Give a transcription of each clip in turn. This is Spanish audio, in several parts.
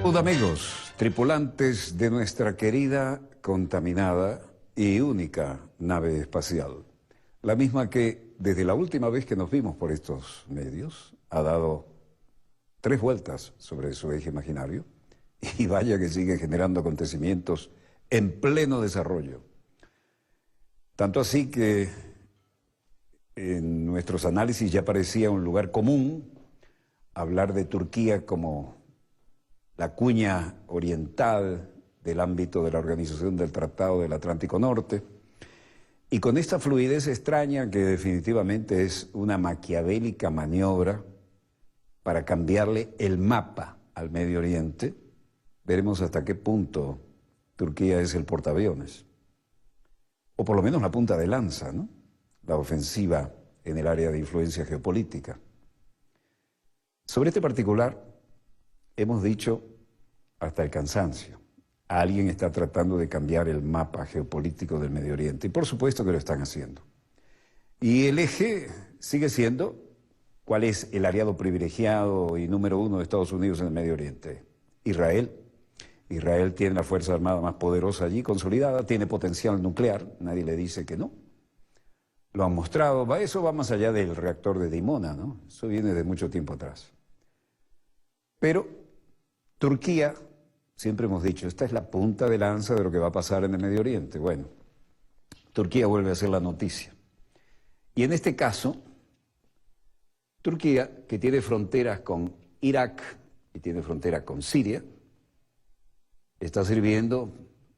Hola amigos, tripulantes de nuestra querida, contaminada y única nave espacial. La misma que, desde la última vez que nos vimos por estos medios, ha dado 3 vueltas sobre su eje imaginario y vaya que sigue generando acontecimientos en pleno desarrollo. Tanto así que en nuestros análisis ya parecía un lugar común hablar de Turquía como la cuña oriental del ámbito de la Organización del Tratado del Atlántico Norte, y con esta fluidez extraña que definitivamente es una maquiavélica maniobra para cambiarle el mapa al Medio Oriente, veremos hasta qué punto Turquía es el portaaviones, o por lo menos la punta de lanza, ¿no? La ofensiva en el área de influencia geopolítica. Sobre este particular, hemos dicho hasta el cansancio, alguien está tratando de cambiar el mapa geopolítico del Medio Oriente, y por supuesto que lo están haciendo. Y el eje sigue siendo, ¿cuál es el aliado privilegiado y número 1 de Estados Unidos en el Medio Oriente? Israel. Israel tiene la Fuerza Armada más poderosa allí, consolidada, tiene potencial nuclear, nadie le dice que no. Lo han mostrado, eso va más allá del reactor de Dimona, ¿no? Eso viene de mucho tiempo atrás. Pero Turquía, siempre hemos dicho, esta es la punta de lanza de lo que va a pasar en el Medio Oriente. Bueno, Turquía vuelve a ser la noticia. Y en este caso, Turquía, que tiene fronteras con Irak y tiene fronteras con Siria, está sirviendo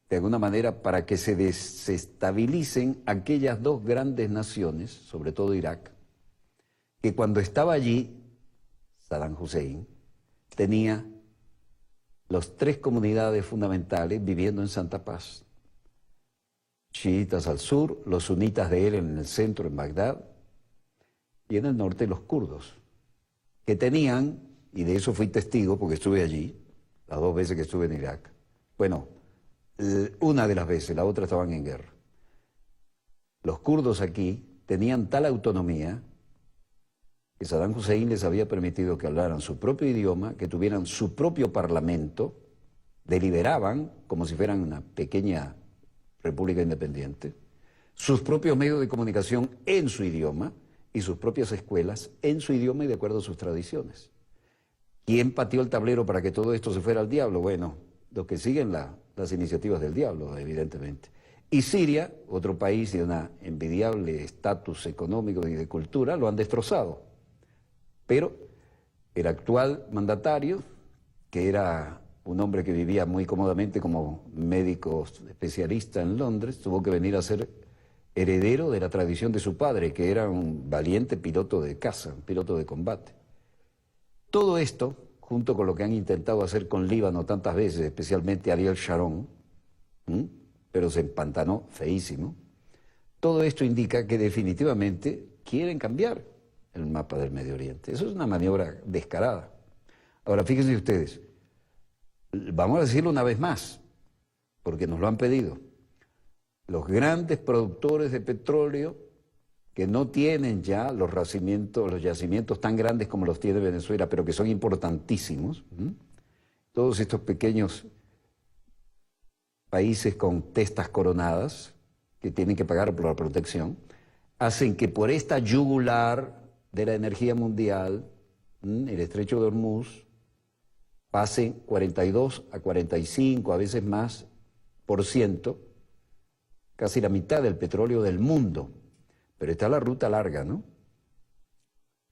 de alguna manera para que se desestabilicen aquellas 2 grandes naciones, sobre todo Irak, que cuando estaba allí Saddam Hussein tenía las 3 comunidades fundamentales viviendo en santa paz. Chiitas al sur, los sunitas de él en el centro, en Bagdad, y en el norte los kurdos, que tenían, y de eso fui testigo porque estuve allí, las 2 veces que estuve en Irak. Bueno, una de las veces, la otra estaban en guerra. Los kurdos aquí tenían tal autonomía que Saddam Hussein les había permitido que hablaran su propio idioma, que tuvieran su propio parlamento, deliberaban como si fueran una pequeña república independiente, sus propios medios de comunicación en su idioma y sus propias escuelas en su idioma y de acuerdo a sus tradiciones. ¿Quién pateó el tablero para que todo esto se fuera al diablo? Bueno, los que siguen las iniciativas del diablo, evidentemente. Y Siria, otro país de un envidiable estatus económico y de cultura, lo han destrozado. Pero el actual mandatario, que era un hombre que vivía muy cómodamente como médico especialista en Londres, tuvo que venir a ser heredero de la tradición de su padre, que era un valiente piloto de caza, un piloto de combate. Todo esto, junto con lo que han intentado hacer con Líbano tantas veces, especialmente Ariel Sharon, pero se empantanó feísimo, todo esto indica que definitivamente quieren cambiar el mapa del Medio Oriente. Eso es una maniobra descarada. Ahora, fíjense ustedes, vamos a decirlo una vez más, porque nos lo han pedido. Los grandes productores de petróleo que no tienen ya los yacimientos tan grandes como los tiene Venezuela, pero que son importantísimos, todos estos pequeños países con testas coronadas que tienen que pagar por la protección, hacen que por esta yugular de la energía mundial, el estrecho de Hormuz, pasen 42 a 45, a veces más, por ciento, casi la mitad del petróleo del mundo. Pero está la ruta larga, ¿no?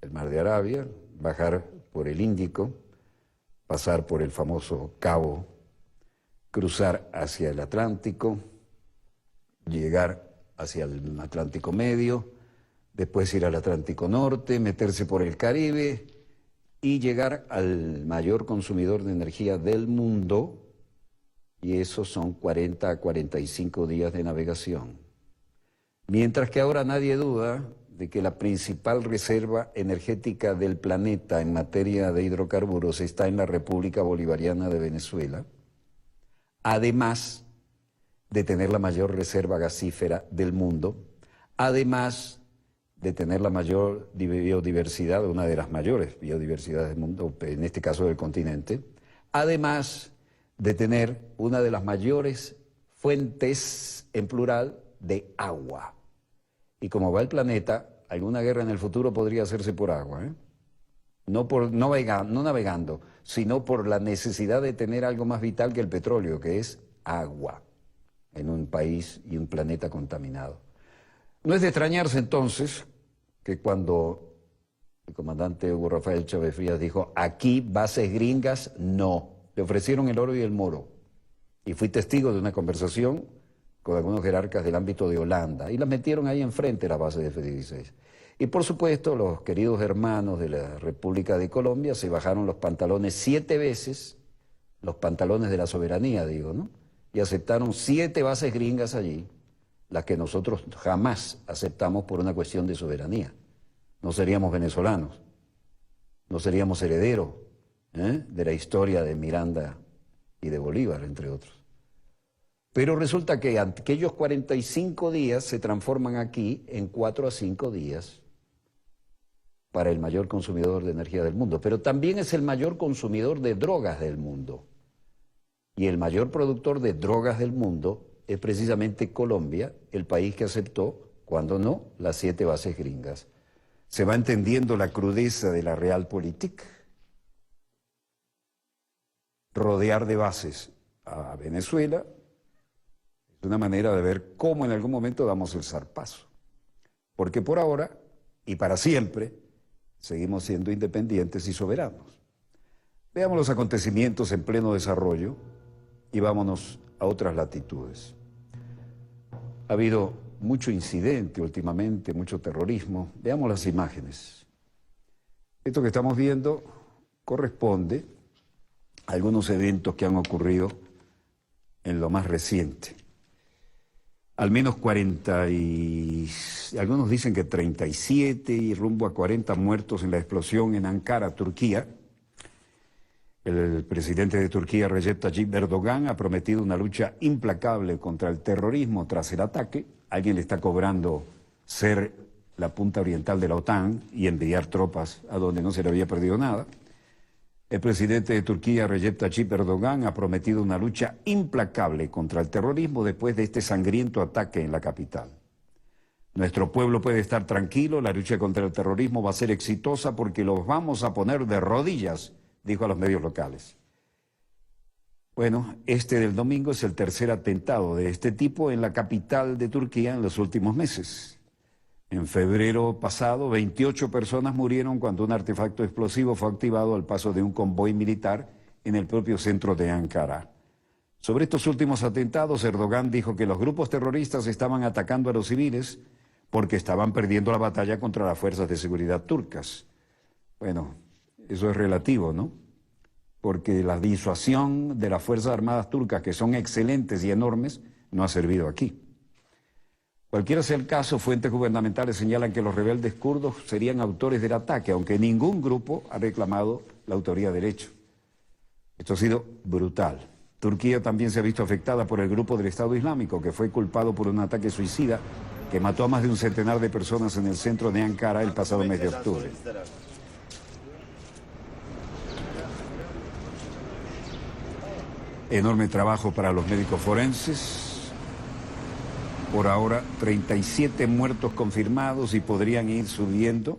El Mar de Arabia, bajar por el Índico, pasar por el famoso Cabo, cruzar hacia el Atlántico, llegar hacia el Atlántico Medio, después ir al Atlántico Norte, meterse por el Caribe y llegar al mayor consumidor de energía del mundo, y esos son 40 a 45 días de navegación. Mientras que ahora nadie duda de que la principal reserva energética del planeta en materia de hidrocarburos está en la República Bolivariana de Venezuela, además de tener la mayor reserva gasífera del mundo, además de tener la mayor biodiversidad, una de las mayores biodiversidades del mundo, en este caso del continente, además de tener una de las mayores fuentes, en plural, de agua. Y como va el planeta, alguna guerra en el futuro podría hacerse por agua, ¿eh? No navegando, sino por la necesidad de tener algo más vital que el petróleo, que es agua, en un país y un planeta contaminado. No es de extrañarse entonces que cuando el comandante Hugo Rafael Chávez Frías dijo, aquí bases gringas, no. Le ofrecieron el oro y el moro. Y fui testigo de una conversación con algunos jerarcas del ámbito de Holanda, y las metieron ahí enfrente la base de F-16. Y por supuesto, los queridos hermanos de la República de Colombia se bajaron los pantalones 7 veces, los pantalones de la soberanía, digo, ¿no? Y aceptaron 7 bases gringas allí, las que nosotros jamás aceptamos por una cuestión de soberanía. No seríamos venezolanos, no seríamos herederos de la historia de Miranda y de Bolívar, entre otros. Pero resulta que aquellos 45 días se transforman aquí en 4 a 5 días para el mayor consumidor de energía del mundo, pero también es el mayor consumidor de drogas del mundo. Y el mayor productor de drogas del mundo es precisamente Colombia, el país que aceptó, cuando no, las 7 bases gringas. ¿Se va entendiendo la crudeza de la realpolitik? Rodear de bases a Venezuela es una manera de ver cómo en algún momento damos el zarpazo. Porque por ahora, y para siempre, seguimos siendo independientes y soberanos. Veamos los acontecimientos en pleno desarrollo y vámonos a otras latitudes. Ha habido mucho incidente últimamente, mucho terrorismo. Veamos las imágenes. Esto que estamos viendo corresponde a algunos eventos que han ocurrido en lo más reciente. Al menos 40 y... algunos dicen que 37 y rumbo a 40 muertos en la explosión en Ankara, Turquía. El presidente de Turquía, Recep Tayyip Erdogan, ha prometido una lucha implacable contra el terrorismo tras el ataque. Alguien le está cobrando ser la punta oriental de la OTAN y enviar tropas a donde no se le había perdido nada. El presidente de Turquía, Recep Tayyip Erdogan, ha prometido una lucha implacable contra el terrorismo después de este sangriento ataque en la capital. Nuestro pueblo puede estar tranquilo, la lucha contra el terrorismo va a ser exitosa porque los vamos a poner de rodillas, dijo a los medios locales. Bueno, este del domingo es el tercer atentado de este tipo en la capital de Turquía en los últimos meses. En febrero pasado, 28 personas murieron cuando un artefacto explosivo fue activado al paso de un convoy militar en el propio centro de Ankara. Sobre estos últimos atentados, Erdogan dijo que los grupos terroristas estaban atacando a los civiles porque estaban perdiendo la batalla contra las fuerzas de seguridad turcas. Bueno, eso es relativo, ¿no? Porque la disuasión de las Fuerzas Armadas turcas, que son excelentes y enormes, no ha servido aquí. Cualquiera sea el caso, fuentes gubernamentales señalan que los rebeldes kurdos serían autores del ataque, aunque ningún grupo ha reclamado la autoría del hecho. Esto ha sido brutal. Turquía también se ha visto afectada por el grupo del Estado Islámico, que fue culpado por un ataque suicida que mató a más de un centenar de personas en el centro de Ankara el pasado mes de octubre. Enorme trabajo para los médicos forenses. Por ahora, 37 muertos confirmados y podrían ir subiendo.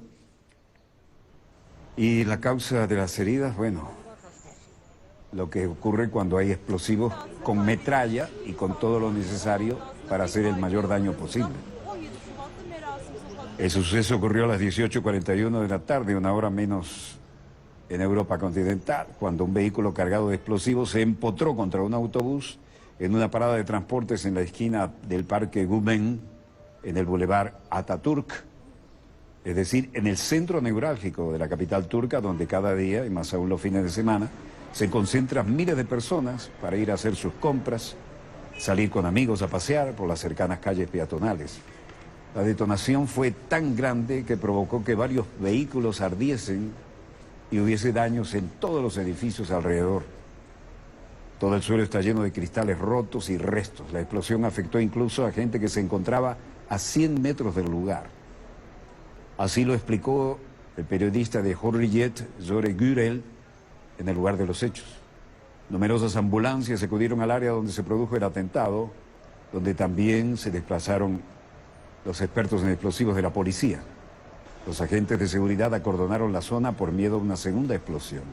Y la causa de las heridas, bueno, lo que ocurre cuando hay explosivos con metralla y con todo lo necesario para hacer el mayor daño posible. El suceso ocurrió a las 18:41 de la tarde, una hora menos en Europa continental, cuando un vehículo cargado de explosivos se empotró contra un autobús en una parada de transportes en la esquina del Parque Güven, en el Boulevard Atatürk, es decir, en el centro neurálgico de la capital turca, donde cada día, y más aún los fines de semana, se concentran miles de personas para ir a hacer sus compras, salir con amigos a pasear por las cercanas calles peatonales. La detonación fue tan grande que provocó que varios vehículos ardiesen y hubiese daños en todos los edificios alrededor. Todo el suelo está lleno de cristales rotos y restos. La explosión afectó incluso a gente que se encontraba a 100 metros del lugar. Así lo explicó el periodista de Hürriyet, Zore Gürel, en el lugar de los hechos. Numerosas ambulancias acudieron al área donde se produjo el atentado, donde también se desplazaron los expertos en explosivos de la policía. Los agentes de seguridad acordonaron la zona por miedo a una segunda explosión.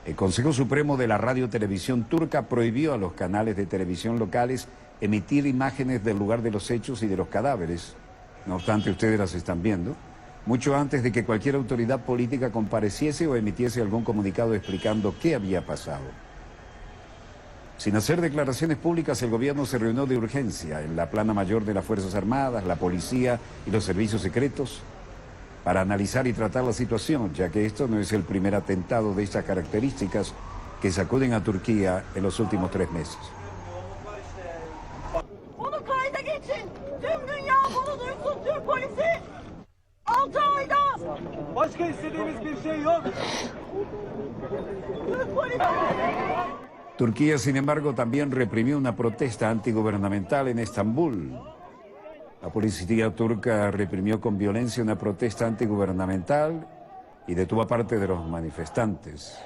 El Consejo Supremo de la Radio-Televisión Turca prohibió a los canales de televisión locales emitir imágenes del lugar de los hechos y de los cadáveres. No obstante, ustedes las están viendo, mucho antes de que cualquier autoridad política compareciese o emitiese algún comunicado explicando qué había pasado. Sin hacer declaraciones públicas, el gobierno se reunió de urgencia en la plana mayor de las Fuerzas Armadas, la policía y los servicios secretos para analizar y tratar la situación, ya que esto no es el primer atentado de estas características que sacuden a Turquía en los últimos 3 meses. Bunu kayda geçin. Tüm dünya bunu duysun. Türk polisi 6 ayda. Başka istediğimiz bir şey yok. Türk polisi. Turquía, sin embargo, también reprimió una protesta antigubernamental en Estambul. La policía turca reprimió con violencia una protesta antigubernamental y detuvo a parte de los manifestantes.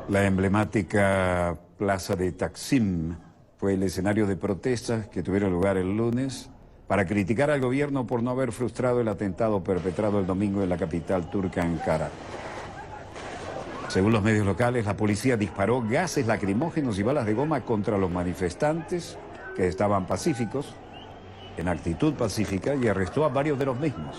La emblemática plaza de Taksim fue el escenario de protestas que tuvieron lugar el lunes para criticar al gobierno por no haber frustrado el atentado perpetrado el domingo en la capital turca, Ankara. Según los medios locales, la policía disparó gases lacrimógenos y balas de goma contra los manifestantes que estaban pacíficos, en actitud pacífica, y arrestó a varios de los mismos.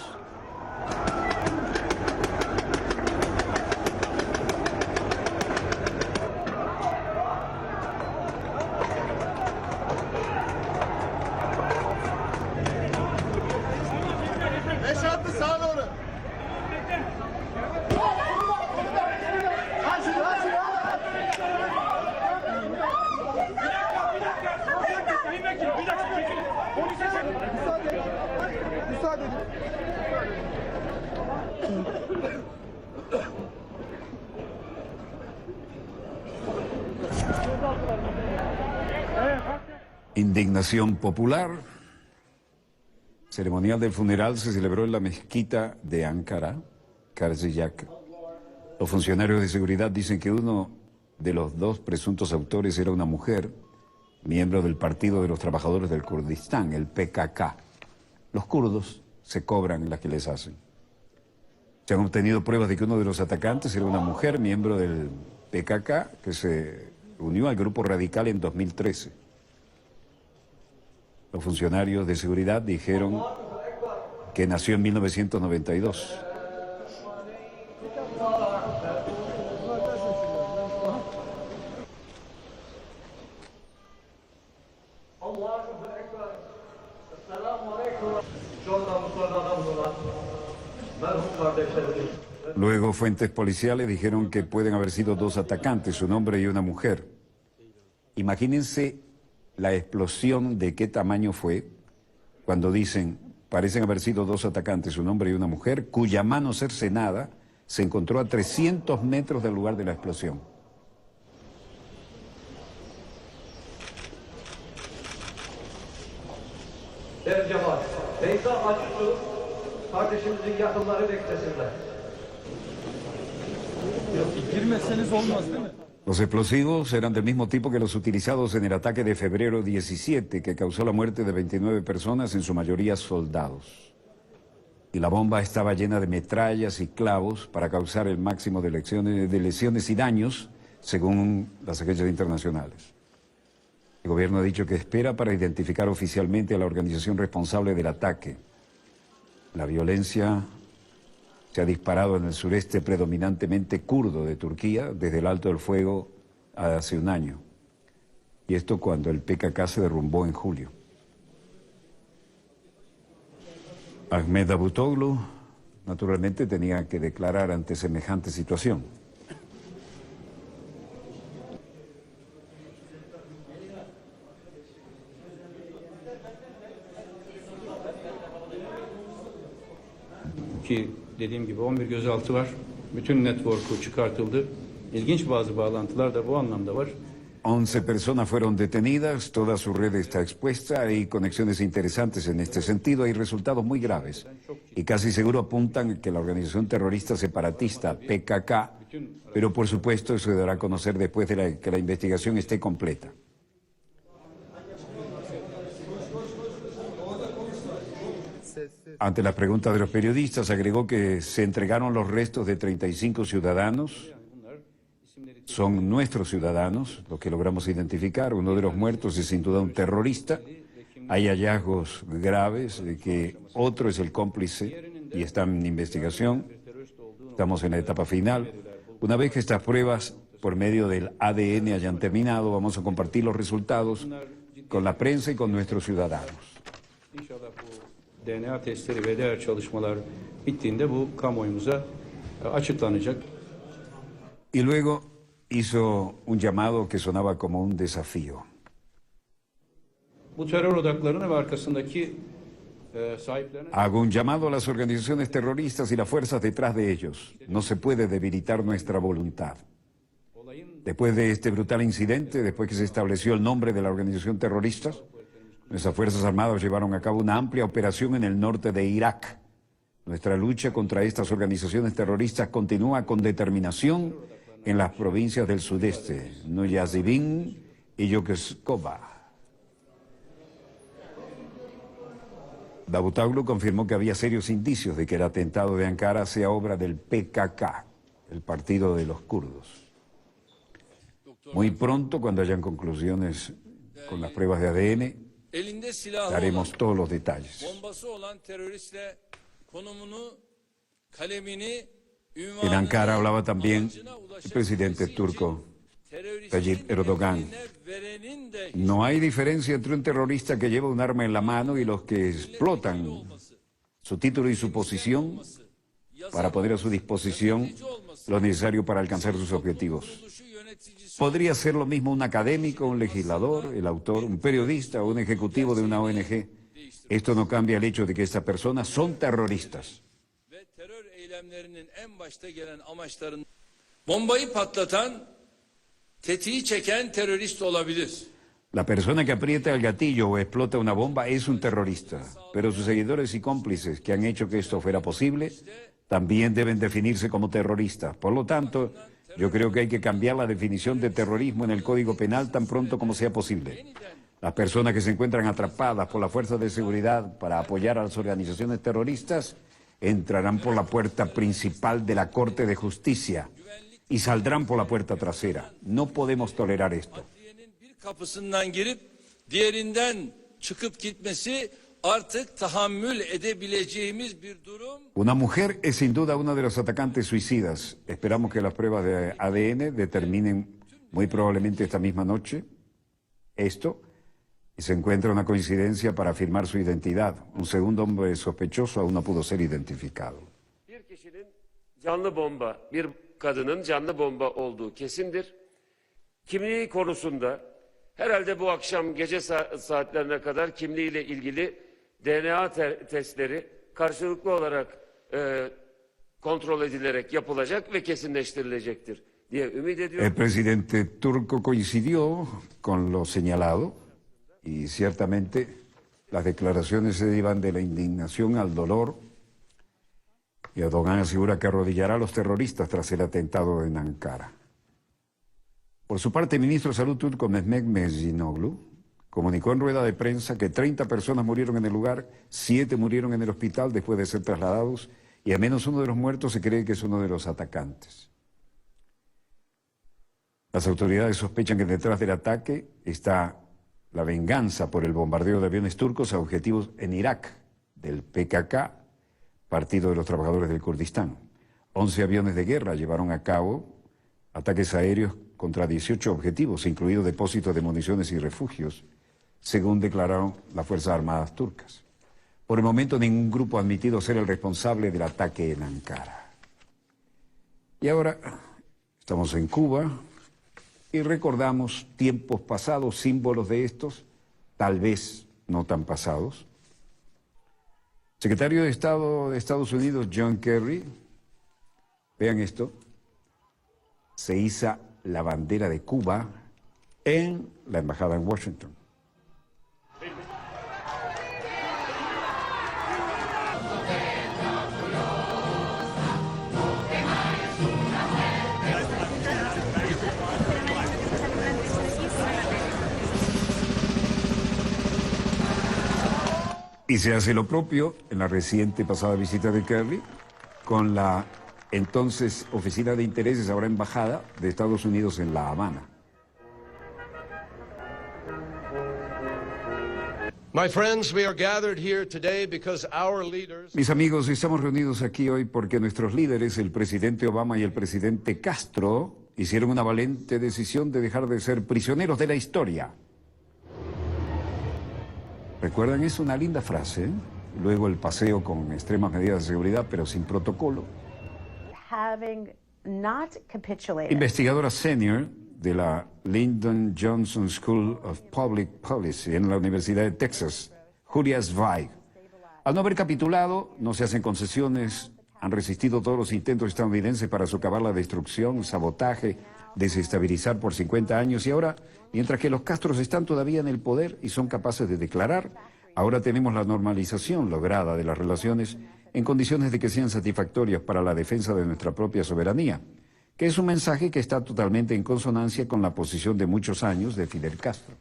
Indignación popular. Ceremonial del funeral se celebró en la mezquita de Ankara, Karziyak. Los funcionarios de seguridad dicen que uno de los 2 presuntos autores era una mujer, miembro del Partido de los Trabajadores del Kurdistán, el PKK. Los kurdos se cobran las que les hacen. Se han obtenido pruebas de que uno de los atacantes era una mujer, miembro del PKK, que se unió al grupo radical en 2013. Los funcionarios de seguridad dijeron que nació en 1992. Luego, fuentes policiales dijeron que pueden haber sido 2 atacantes, un hombre y una mujer. Imagínense la explosión de qué tamaño fue cuando dicen, parecen haber sido 2 atacantes, un hombre y una mujer, cuya mano cercenada se encontró a 300 metros del lugar de la explosión. Girmeseniz olmaz değil mi? Los explosivos eran del mismo tipo que los utilizados en el ataque de febrero 17, que causó la muerte de 29 personas, en su mayoría soldados. Y la bomba estaba llena de metrallas y clavos para causar el máximo de lesiones y daños, según las agencias internacionales. El gobierno ha dicho que espera para identificar oficialmente a la organización responsable del ataque. La violencia se ha disparado en el sureste predominantemente kurdo de Turquía desde el alto del fuego hace un año. Y esto cuando el PKK se derrumbó en julio. Ahmet Davutoglu naturalmente tenía que declarar ante semejante situación. Ki dediğim gibi 11 gözaltı var. Bütün network'u çıkartıldı. İlginç bazı bağlantılar da bu anlamda var. 11 personas fueron detenidas, toda su red está expuesta, hay conexiones interesantes en este sentido, hay resultados muy graves y casi seguro apuntan que la organización terrorista separatista PKK, pero por supuesto eso se dará a conocer después de que la investigación esté completa. Ante las preguntas de los periodistas, agregó que se entregaron los restos de 35 ciudadanos. Son nuestros ciudadanos, los que logramos identificar. Uno de los muertos es sin duda un terrorista. Hay hallazgos graves de que otro es el cómplice y está en investigación. Estamos en la etapa final. Una vez que estas pruebas por medio del ADN hayan terminado, vamos a compartir los resultados con la prensa y con nuestros ciudadanos. İnşallah bu DNA testleri ve diğer çalışmalar bittiğinde bu kamuoyumuza açıklanacak. Y luego hizo un llamado que sonaba como un desafío. Bu terör odaklarına ve arkasındaki sahiplerine Hago un llamado a las organizaciones terroristas y las fuerzas detrás de ellos. No se puede debilitar nuestra voluntad. Después de este brutal incidente, después que se estableció el nombre de la organización terrorista, nuestras Fuerzas Armadas llevaron a cabo una amplia operación en el norte de Irak. Nuestra lucha contra estas organizaciones terroristas continúa con determinación en las provincias del sudeste, Nuyazibin y Yokosuka. Davutoglu confirmó que había serios indicios de que el atentado de Ankara sea obra del PKK, el partido de los kurdos. Muy pronto, cuando hayan conclusiones con las pruebas de ADN, daremos todos los detalles. En Ankara hablaba también el presidente turco Tayyip Erdogan. No hay diferencia entre un terrorista que lleva un arma en la mano y los que explotan su título y su posición para poner a su disposición lo necesario para alcanzar sus objetivos. Podría ser lo mismo un académico, un legislador, el autor, un periodista o un ejecutivo de una ONG. Esto no cambia el hecho de que estas personas son terroristas. Bombayı patlatan, tetiği çeken terörist olabilir. La persona que aprieta el gatillo o explota una bomba es un terrorista, pero sus seguidores y cómplices que han hecho que esto fuera posible también deben definirse como terroristas. Por lo tanto, yo creo que hay que cambiar la definición de terrorismo en el Código Penal tan pronto como sea posible. Las personas que se encuentran atrapadas por las fuerzas de seguridad para apoyar a las organizaciones terroristas entrarán por la puerta principal de la Corte de Justicia y saldrán por la puerta trasera. No podemos tolerar esto. Bir kapısından girip diğerinden çıkıp gitmesi artık tahammül edebileceğimiz bir durum. Una mujer es sin duda uno de los atacantes suicidas. Esperamos que las pruebas de ADN determinen muy probablemente esta misma noche esto y se encuentra una coincidencia para afirmar su identidad. Un segundo hombre sospechoso aún no pudo ser identificado. Bir kişinin canlı bomba, bir kadının canlı bomba olduğu kesindir. Kimliği konusunda herhalde bu akşam gece saatlerine kadar kimliğiyle ilgili DNA testleri karşılıklı olarak kontrol edilerek yapılacak ve kesinleştirilecektir diye ümit ediyorum. El presidente turco coincidió con lo señalado y ciertamente las declaraciones se llevan de la indignación al dolor. Y Erdogan asegura que arrodillará a los terroristas tras el atentado en Ankara. Por su parte, el ministro de Salud turco Mehmet Mecinoğlu comunicó en rueda de prensa que 30 personas murieron en el lugar, 7 murieron en el hospital después de ser trasladados y al menos uno de los muertos se cree que es uno de los atacantes. Las autoridades sospechan que detrás del ataque está la venganza por el bombardeo de aviones turcos a objetivos en Irak del PKK, Partido de los Trabajadores del Kurdistán. 11 aviones de guerra llevaron a cabo ataques aéreos contra 18 objetivos, incluidos depósitos de municiones y refugios, según declararon las Fuerzas Armadas turcas. Por el momento, ningún grupo ha admitido ser el responsable del ataque en Ankara. Y ahora estamos en Cuba y recordamos tiempos pasados, símbolos de estos, tal vez no tan pasados. Secretario de Estado de Estados Unidos, John Kerry, vean esto, se iza la bandera de Cuba en la embajada en Washington. Y se hace lo propio en la reciente pasada visita de Kerry con la entonces Oficina de Intereses, ahora Embajada de Estados Unidos en La Habana. My friends, we are gathered here today because our leaders... Mis amigos, estamos reunidos aquí hoy porque nuestros líderes, el presidente Obama y el presidente Castro, hicieron una valiente decisión de dejar de ser prisioneros de la historia. ¿Recuerdan? Es una linda frase, ¿eh? Luego el paseo con extremas medidas de seguridad, pero sin protocolo. Investigadora senior de la Lyndon Johnson School of Public Policy en la Universidad de Texas, Julia Zweig. Al no haber capitulado, no se hacen concesiones, han resistido todos los intentos estadounidenses para socavar la destrucción, sabotaje, desestabilizar por 50 años y ahora, mientras que los Castros están todavía en el poder y son capaces de declarar, ahora tenemos la normalización lograda de las relaciones en condiciones de que sean satisfactorias para la defensa de nuestra propia soberanía, que es un mensaje que está totalmente en consonancia con la posición de muchos años de Fidel Castro.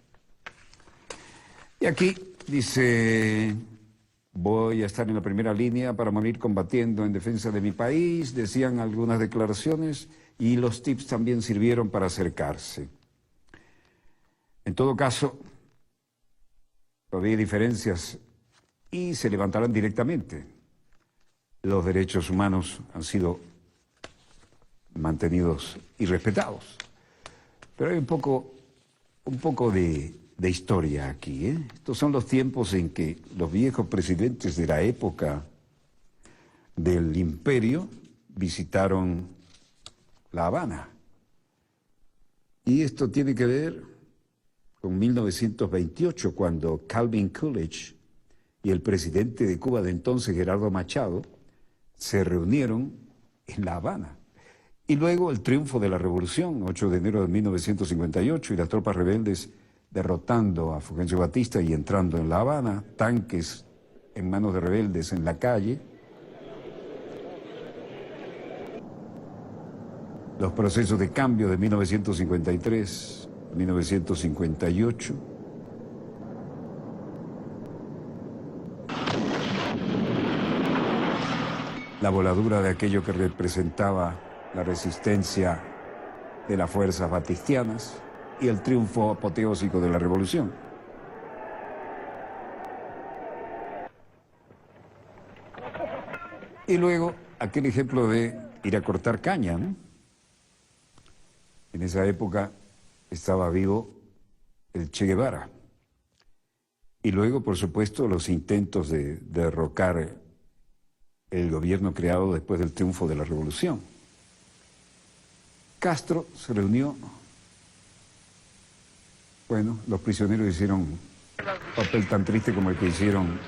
Y aquí dice, voy a estar en la primera línea para morir combatiendo en defensa de mi país, decían algunas declaraciones, y los tips también sirvieron para acercarse. En todo caso, todavía hay diferencias y se levantarán directamente. Los derechos humanos han sido mantenidos y respetados. Pero hay un poco de historia aquí, ¿eh? Estos son los tiempos en que los viejos presidentes de la época del imperio visitaron La Habana. Y esto tiene que ver con 1928, cuando Calvin Coolidge y el presidente de Cuba de entonces, Gerardo Machado, se reunieron en La Habana. Y luego el triunfo de la revolución, 8 de enero de 1958, y las tropas rebeldes derrotando a Fulgencio Batista y entrando en La Habana, tanques en manos de rebeldes en la calle. Los procesos de cambio de 1953, 1958. La voladura de aquello que representaba la resistencia de las fuerzas batistianas y el triunfo apoteósico de la revolución. Y luego aquel ejemplo de ir a cortar caña, ¿no? En esa época estaba vivo el Che Guevara. Y luego, por supuesto, los intentos de derrocar el gobierno creado después del triunfo de la revolución. Castro se reunió. Bueno, los prisioneros hicieron un papel tan triste como el que hicieron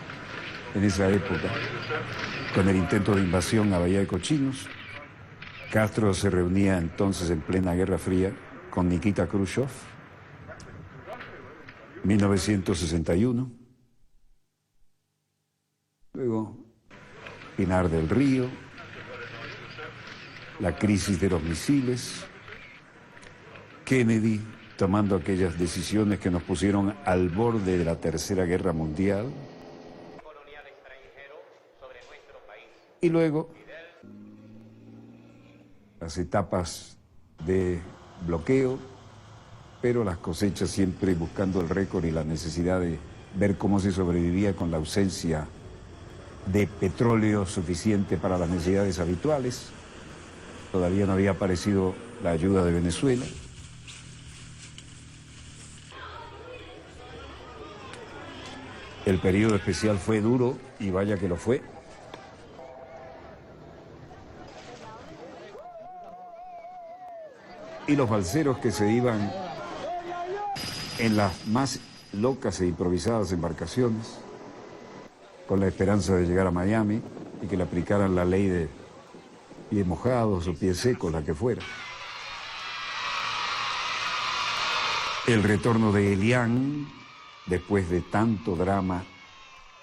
en esa época, con el intento de invasión a Bahía de Cochinos. Castro se reunía entonces en plena Guerra Fría con Nikita Khrushchev, 1961. Luego, Pinar del Río, la crisis de los misiles, Kennedy tomando aquellas decisiones que nos pusieron al borde de la Tercera Guerra Mundial. Y luego, las etapas de bloqueo, pero las cosechas siempre buscando el récord y la necesidad de ver cómo se sobrevivía con la ausencia de petróleo suficiente para las necesidades habituales. Todavía no había aparecido la ayuda de Venezuela. El periodo especial fue duro, y vaya que lo fue. Y los balseros que se iban en las más locas e improvisadas embarcaciones, con la esperanza de llegar a Miami y que le aplicaran la ley de pies mojados o pies secos, la que fuera. El retorno de Elian, después de tanto drama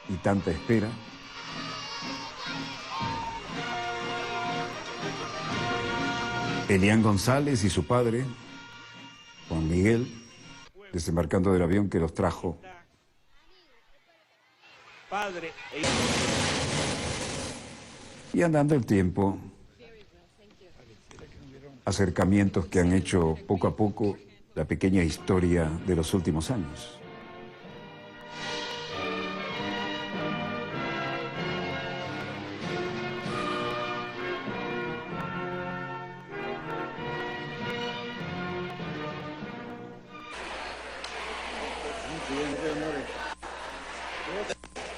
y tanta espera. Elian González y su padre, Juan Miguel, desembarcando del avión que los trajo. Padre e Y andando el tiempo, acercamientos que han hecho poco a poco la pequeña historia de los últimos años.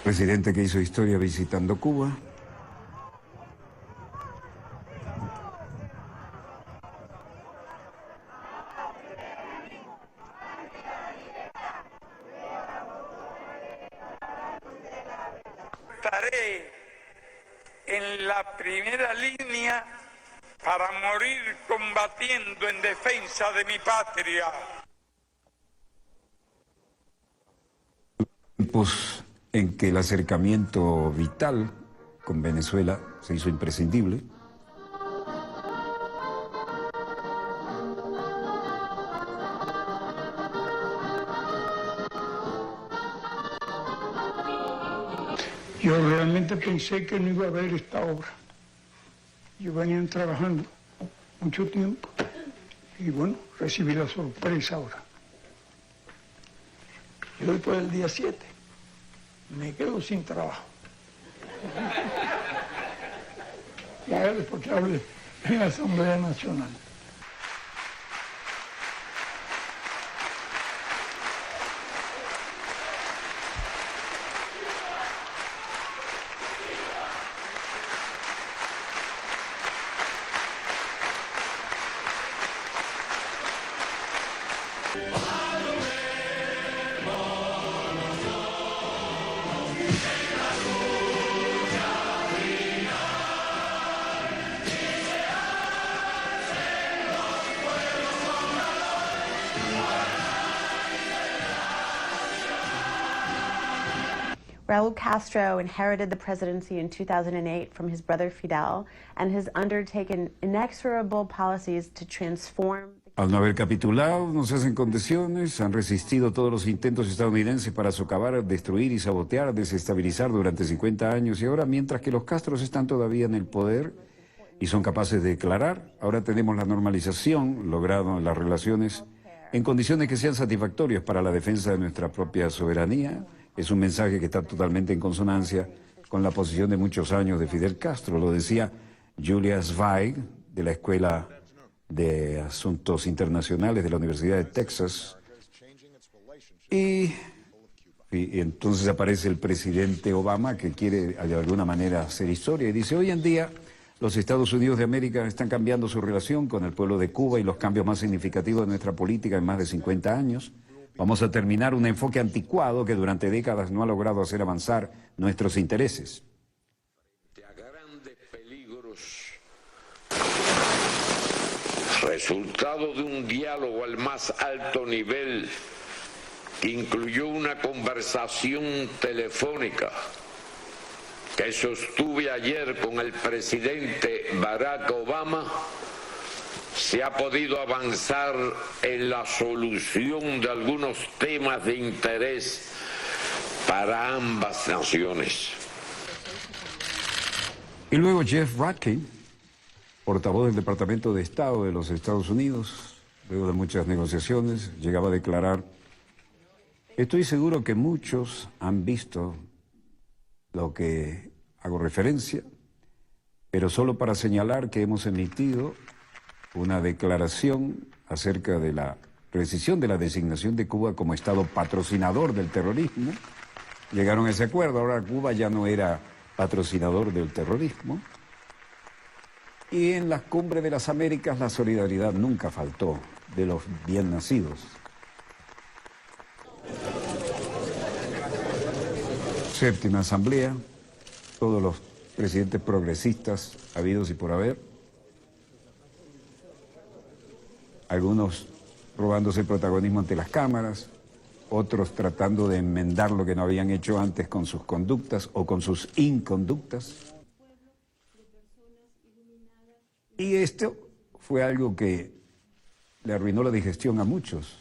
Presidente que hizo historia visitando Cuba. Estaré en la primera línea para morir combatiendo en defensa de mi patria. Tiempos en que el acercamiento vital con Venezuela se hizo imprescindible. Yo realmente pensé que no iba a haber esta obra. Yo venía trabajando mucho tiempo y bueno, recibí la sorpresa ahora. Yo después del día 7 me quedo sin trabajo. Ya después que hable en la Asamblea Nacional. Raúl Castro inherited the presidency in 2008 from his brother Fidel and has undertaken inexorable policies to transform. Al no haber capitulado, no se hacen concesiones, han resistido todos los intentos estadounidenses para socavar, destruir y sabotear, desestabilizar durante 50 años y ahora, mientras que los Castros están todavía en el poder y son capaces de declarar, ahora tenemos la normalización lograda en las relaciones en condiciones que sean satisfactorias para la defensa de nuestra propia soberanía. Es un mensaje que está totalmente en consonancia con la posición de muchos años de Fidel Castro. Lo decía Julia Zweig, de la Escuela de Asuntos Internacionales de la Universidad de Texas. Y entonces aparece el presidente Obama, que quiere de alguna manera hacer historia, y dice, hoy en día los Estados Unidos de América están cambiando su relación con el pueblo de Cuba y los cambios más significativos de nuestra política en más de 50 años. Vamos a terminar un enfoque anticuado que durante décadas no ha logrado hacer avanzar nuestros intereses. A grandes peligros, resultado de un diálogo al más alto nivel que incluyó una conversación telefónica que sostuve ayer con el presidente Barack Obama, se ha podido avanzar en la solución de algunos temas de interés para ambas naciones. Y luego Jeff Ratkin, portavoz del Departamento de Estado de los Estados Unidos, luego de muchas negociaciones, llegaba a declarar, estoy seguro que muchos han visto lo que hago referencia, pero solo para señalar que hemos emitido una declaración acerca de la rescisión de la designación de Cuba como Estado patrocinador del terrorismo. Llegaron a ese acuerdo, ahora Cuba ya no era patrocinador del terrorismo. Y en las cumbres de las Américas la solidaridad nunca faltó de los bien nacidos. Séptima Asamblea, todos los presidentes progresistas habidos y por haber. Algunos robándose el protagonismo ante las cámaras, otros tratando de enmendar lo que no habían hecho antes con sus conductas o con sus inconductas. Y esto fue algo que le arruinó la digestión a muchos.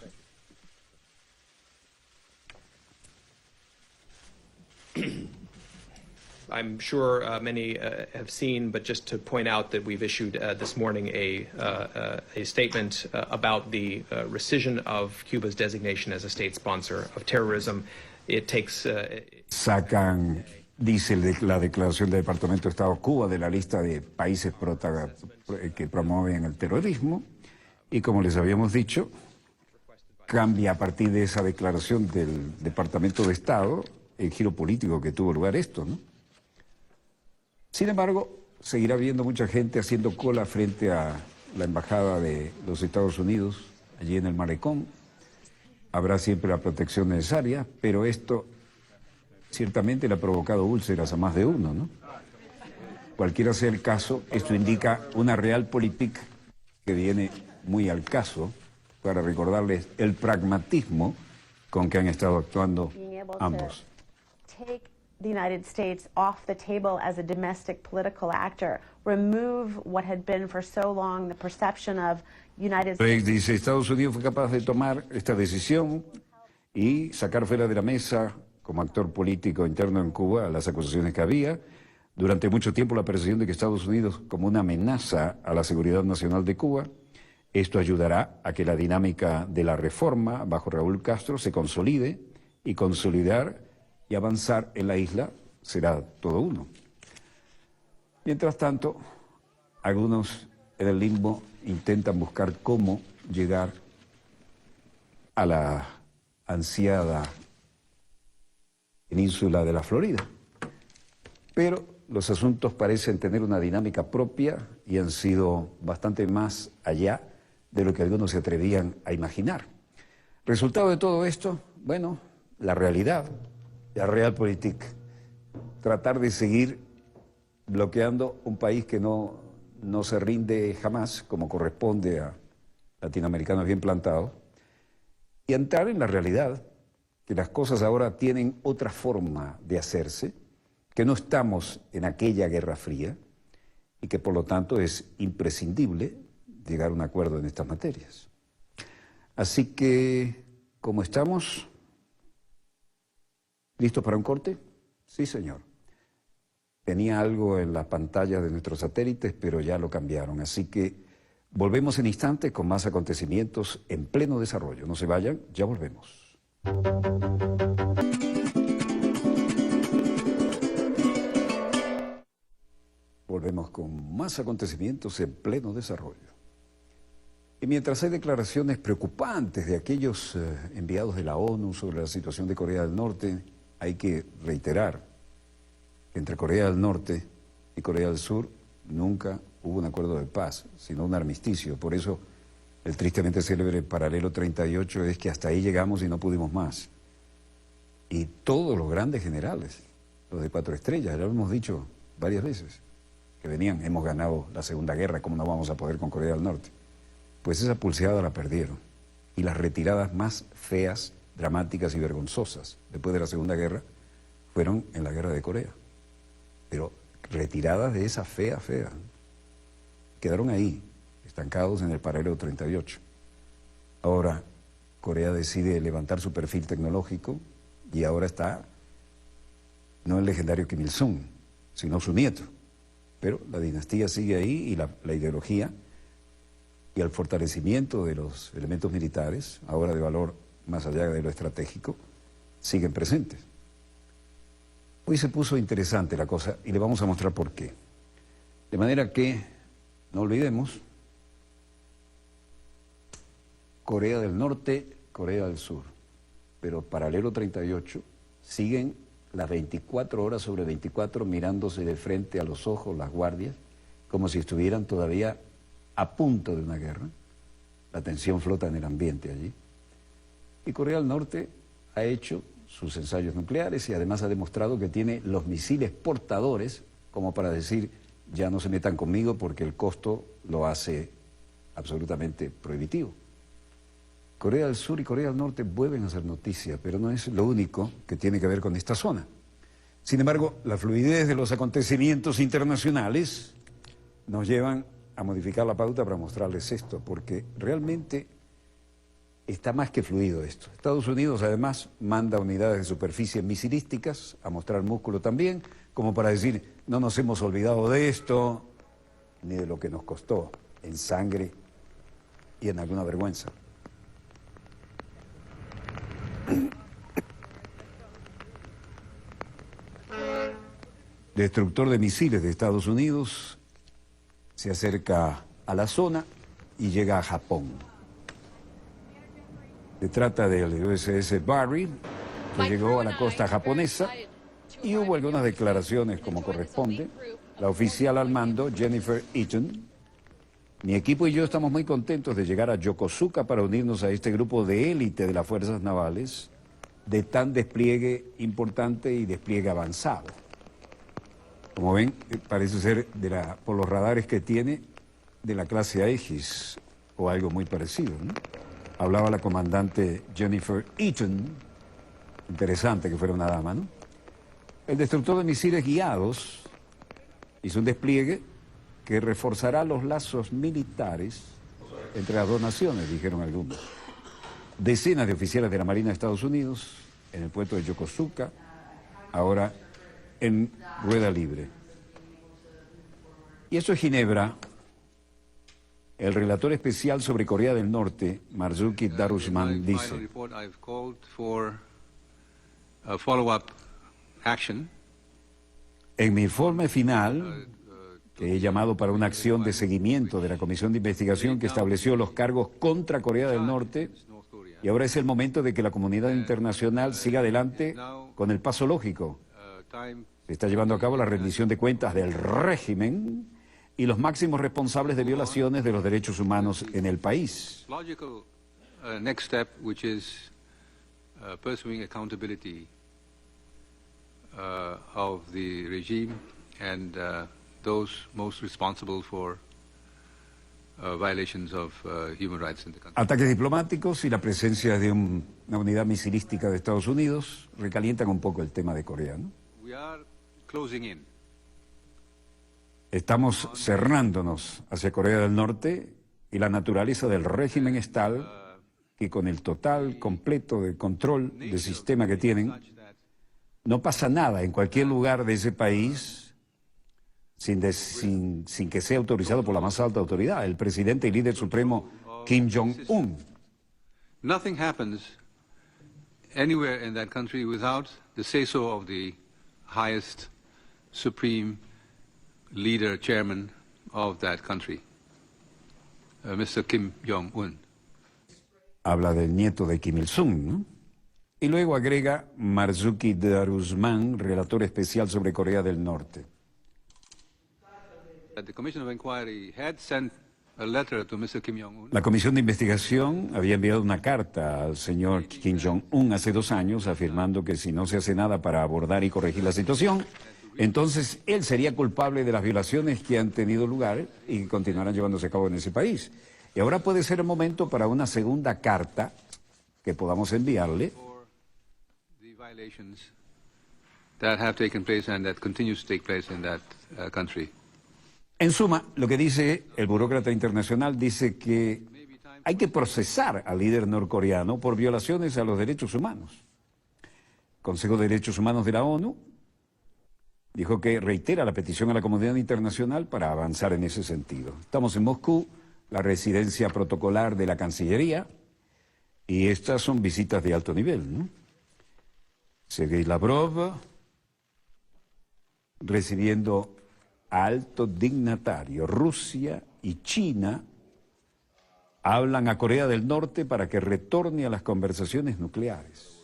I'm sure many have seen, but just to point out that we've issued this morning a statement about the rescission of Cuba's designation as a state sponsor of terrorism. It takes... Sacan, dice la declaración del Departamento de Estado, Cuba de la lista de países que promueven el terrorismo, y como les habíamos dicho, cambia a partir de esa declaración del Departamento de Estado el giro político que tuvo lugar esto, ¿no? Sin embargo, seguirá habiendo mucha gente haciendo cola frente a la embajada de los Estados Unidos, allí en el Malecón. Habrá siempre la protección necesaria, pero esto ciertamente le ha provocado úlceras a más de uno, ¿no? Cualquiera sea el caso, esto indica una realpolitik que viene muy al caso para recordarles el pragmatismo con que han estado actuando ambos. The United States off the table as a domestic political actor, remove what had been for so long the perception of United States. Dice, Estados Unidos fue capaz de tomar esta decisión y sacar fuera de la mesa como actor político interno en Cuba las acusaciones que había. Durante mucho tiempo la percepción de que Estados Unidos como una amenaza a la seguridad nacional de Cuba. Esto ayudará a que la dinámica de la reforma bajo Raúl Castro se consolide y consolidar y avanzar en la isla será todo uno. Mientras tanto, algunos en el limbo intentan buscar cómo llegar a la ansiada península de la Florida. Pero los asuntos parecen tener una dinámica propia y han sido bastante más allá de lo que algunos se atrevían a imaginar. Resultado de todo esto, bueno, la realidad. La realpolitik, tratar de seguir bloqueando un país que no se rinde jamás, como corresponde a latinoamericanos bien plantados, y entrar en la realidad, que las cosas ahora tienen otra forma de hacerse, que no estamos en aquella Guerra Fría, y que por lo tanto es imprescindible llegar a un acuerdo en estas materias. Así que, como estamos... ¿Listos para un corte? Sí, señor. Tenía algo en las pantallas de nuestros satélites, pero ya lo cambiaron. Así que volvemos en instantes con más acontecimientos en pleno desarrollo. No se vayan, ya volvemos. Volvemos con más acontecimientos en pleno desarrollo. Y mientras hay declaraciones preocupantes de aquellos enviados de la ONU sobre la situación de Corea del Norte, hay que reiterar que entre Corea del Norte y Corea del Sur nunca hubo un acuerdo de paz, sino un armisticio. Por eso el tristemente célebre paralelo 38 es que hasta ahí llegamos y no pudimos más. Y todos los grandes generales, los de 4 estrellas, ya lo hemos dicho varias veces, que venían, hemos ganado la Segunda Guerra, ¿cómo no vamos a poder con Corea del Norte? Pues esa pulseada la perdieron. Y las retiradas más feas, dramáticas y vergonzosas después de la Segunda Guerra fueron en la Guerra de Corea. Pero retiradas de esa fea. Quedaron ahí, estancados en el paralelo 38. Ahora Corea decide levantar su perfil tecnológico y ahora está no el legendario Kim Il-sung, sino su nieto. Pero la dinastía sigue ahí y la ideología y el fortalecimiento de los elementos militares, ahora de valor más allá de lo estratégico, siguen presentes. Hoy se puso interesante la cosa y le vamos a mostrar por qué. De manera que, no olvidemos, Corea del Norte, Corea del Sur, pero paralelo 38, siguen las 24 horas sobre 24 mirándose de frente a los ojos las guardias, como si estuvieran todavía a punto de una guerra. La tensión flota en el ambiente allí. Y Corea del Norte ha hecho sus ensayos nucleares y además ha demostrado que tiene los misiles portadores como para decir, ya no se metan conmigo porque el costo lo hace absolutamente prohibitivo. Corea del Sur y Corea del Norte vuelven a hacer noticia, pero no es lo único que tiene que ver con esta zona. Sin embargo, la fluidez de los acontecimientos internacionales nos llevan a modificar la pauta para mostrarles esto, porque realmente está más que fluido esto. Estados Unidos además manda unidades de superficie misilísticas a mostrar músculo también, como para decir, no nos hemos olvidado de esto, ni de lo que nos costó en sangre y en alguna vergüenza. Destructor de misiles de Estados Unidos se acerca a la zona y llega a Japón. Se trata del USS Barry, que llegó a la costa japonesa y hubo algunas declaraciones como corresponde. La oficial al mando, Jennifer Eaton: mi equipo y yo estamos muy contentos de llegar a Yokosuka para unirnos a este grupo de élite de las fuerzas navales de tan despliegue importante y despliegue avanzado. Como ven, parece ser por los radares que tiene de la clase Aegis o algo muy parecido, ¿no? Hablaba la comandante Jennifer Eaton, interesante que fuera una dama, ¿no? El destructor de misiles guiados hizo un despliegue que reforzará los lazos militares entre las dos naciones, dijeron algunos. Decenas de oficiales de la Marina de Estados Unidos en el puerto de Yokosuka, ahora en rueda libre. Y eso es Ginebra. El relator especial sobre Corea del Norte, Marzuki Darusman, dice: en mi informe final, que he llamado para una acción de seguimiento de la Comisión de Investigación que estableció los cargos contra Corea del Norte, y ahora es el momento de que la comunidad internacional siga adelante con el paso lógico. Se está llevando a cabo la rendición de cuentas del régimen y los máximos responsables de violaciones de los derechos humanos en el país. Next step, which is pursuing accountability of the regime and those most responsible for violations of human rights in the country. Ataques diplomáticos y la presencia de una unidad misilística de Estados Unidos recalientan un poco el tema de Corea, ¿no? We are closing in. Estamos cerrándonos hacia Corea del Norte y la naturaleza del régimen es tal que con el total, completo de control del sistema que tienen, no pasa nada en cualquier lugar de ese país sin que sea autorizado por la más alta autoridad, el presidente y líder supremo Kim Jong-un. Nothing happens anywhere in that country without the say-so of the highest supreme leader, chairman of that country, Mr. Kim Jong-un. Habla del nieto de Kim Il-sung, ¿no? Y luego agrega Marzuki Darusman, relator especial sobre Corea del Norte. The Commission of Inquiry had sent a letter to Mr. Kim Jong-un. La Comisión de Investigación había enviado una carta al señor Kim Jong-un hace 2 años afirmando que si no se hace nada para abordar y corregir la situación, entonces él sería culpable de las violaciones que han tenido lugar y que continuarán llevándose a cabo en ese país. Y ahora puede ser el momento para una segunda carta que podamos enviarle. The violations that have taken place and that continues to take place in that country. En suma, lo que dice el burócrata internacional dice que hay que procesar al líder norcoreano por violaciones a los derechos humanos. El Consejo de Derechos Humanos de la ONU dijo que reitera la petición a la comunidad internacional para avanzar en ese sentido. Estamos en Moscú, la residencia protocolar de la Cancillería, y estas son visitas de alto nivel, ¿no? Sergei Lavrov recibiendo a alto dignatario. Rusia y China hablan a Corea del Norte para que retorne a las conversaciones nucleares.